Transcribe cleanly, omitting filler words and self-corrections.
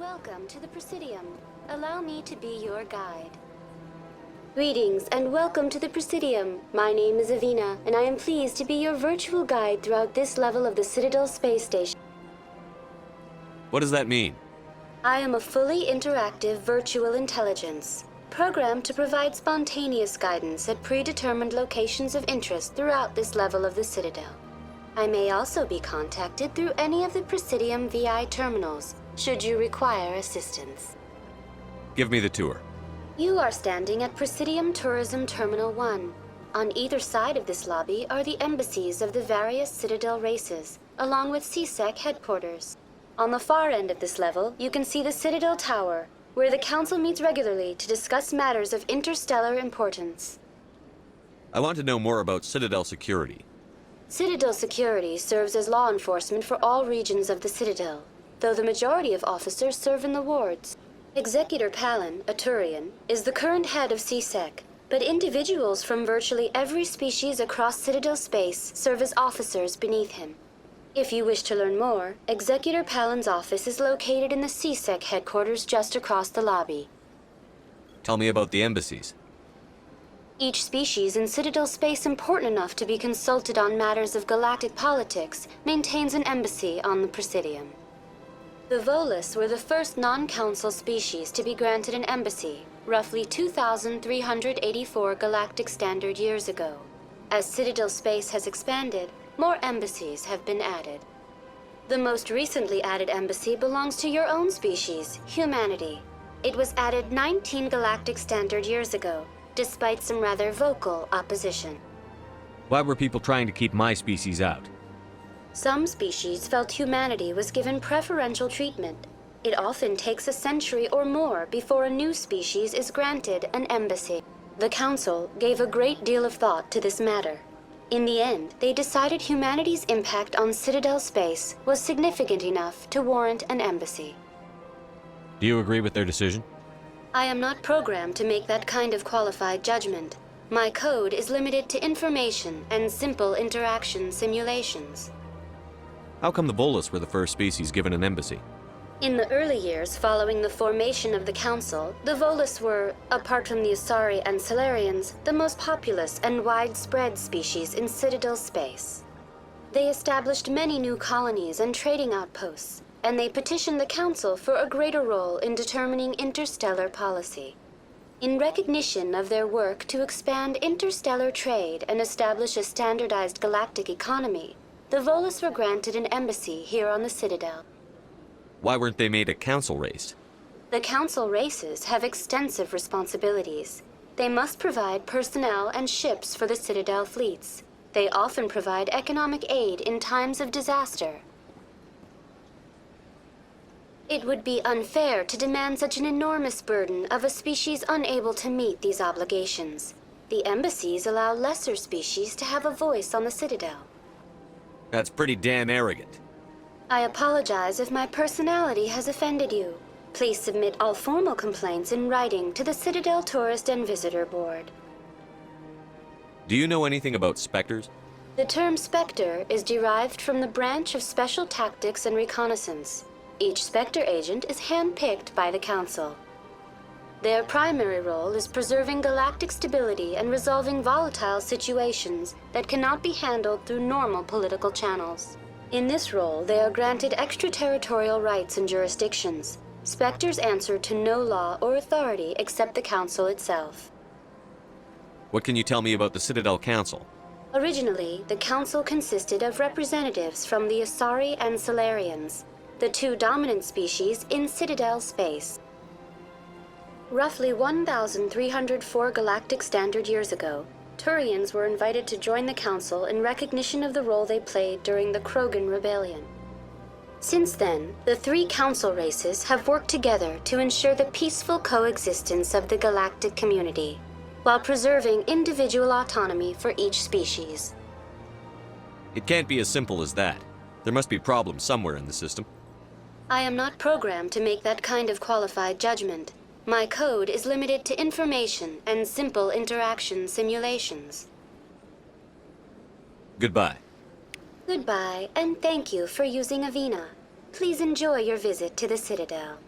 Welcome to the Presidium. Allow me to be your guide. Greetings and welcome to the Presidium. My name is Avina, and I am pleased to be your virtual guide throughout this level of the Citadel space station. What does that mean? I am a fully interactive virtual intelligence, programmed to provide spontaneous guidance at predetermined locations of interest throughout this level of the Citadel. I may also be contacted through any of the Presidium VI terminals, should you require assistance. Give me the tour. You are standing at Presidium Tourism Terminal 1. On either side of this lobby are the embassies of the various Citadel races, along with CSEC headquarters. On the far end of this level, you can see the Citadel Tower, where the Council meets regularly to discuss matters of interstellar importance. I want to know more about Citadel security. Citadel security serves as law enforcement for all regions of the Citadel, though the majority of officers serve in the wards. Executor Palin, a Turian, is the current head of CSEC, but individuals from virtually every species across Citadel space serve as officers beneath him. If you wish to learn more, Executor Palin's office is located in the CSEC headquarters just across the lobby. Tell me about the embassies. Each species in Citadel space important enough to be consulted on matters of galactic politics maintains an embassy on the Presidium. The Volus were the first non-council species to be granted an embassy, roughly 2,384 galactic standard years ago. As Citadel space has expanded, more embassies have been added. The most recently added embassy belongs to your own species, humanity. It was added 19 galactic standard years ago, despite some rather vocal opposition. Why were people trying to keep my species out? Some species felt humanity was given preferential treatment. It often takes a century or more before a new species is granted an embassy. The Council gave a great deal of thought to this matter. In the end, they decided humanity's impact on Citadel space was significant enough to warrant an embassy. Do you agree with their decision? I am not programmed to make that kind of qualified judgment. My code is limited to information and simple interaction simulations. How come the Volus were the first species given an embassy? In the early years following the formation of the Council, the Volus were, apart from the Asari and Solarians, the most populous and widespread species in Citadel space. They established many new colonies and trading outposts, and they petitioned the Council for a greater role in determining interstellar policy. In recognition of their work to expand interstellar trade and establish a standardized galactic economy, the Volus were granted an embassy here on the Citadel. Why weren't they made a council race? The Council races have extensive responsibilities. They must provide personnel and ships for the Citadel fleets. They often provide economic aid in times of disaster. It would be unfair to demand such an enormous burden of a species unable to meet these obligations. The embassies allow lesser species to have a voice on the Citadel. That's pretty damn arrogant. I apologize if my personality has offended you. Please submit all formal complaints in writing to the Citadel Tourist and Visitor Board. Do you know anything about specters? The term Spectre is derived from the branch of Special Tactics and Reconnaissance. Each Spectre agent is handpicked by the Council. Their primary role is preserving galactic stability and resolving volatile situations that cannot be handled through normal political channels. In this role, they are granted extraterritorial rights and jurisdictions. Spectres answer to no law or authority except the Council itself. What can you tell me about the Citadel Council? Originally, the Council consisted of representatives from the Asari and Solarians, the two dominant species in Citadel space. Roughly 1,304 galactic standard years ago, Turians were invited to join the Council in recognition of the role they played during the Krogan Rebellion. Since then, the three Council races have worked together to ensure the peaceful coexistence of the galactic community, while preserving individual autonomy for each species. It can't be as simple as that. There must be problems somewhere in the system. I am not programmed to make that kind of qualified judgment. My code is limited to information and simple interaction simulations. Goodbye. Goodbye, and thank you for using Avina. Please enjoy your visit to the Citadel.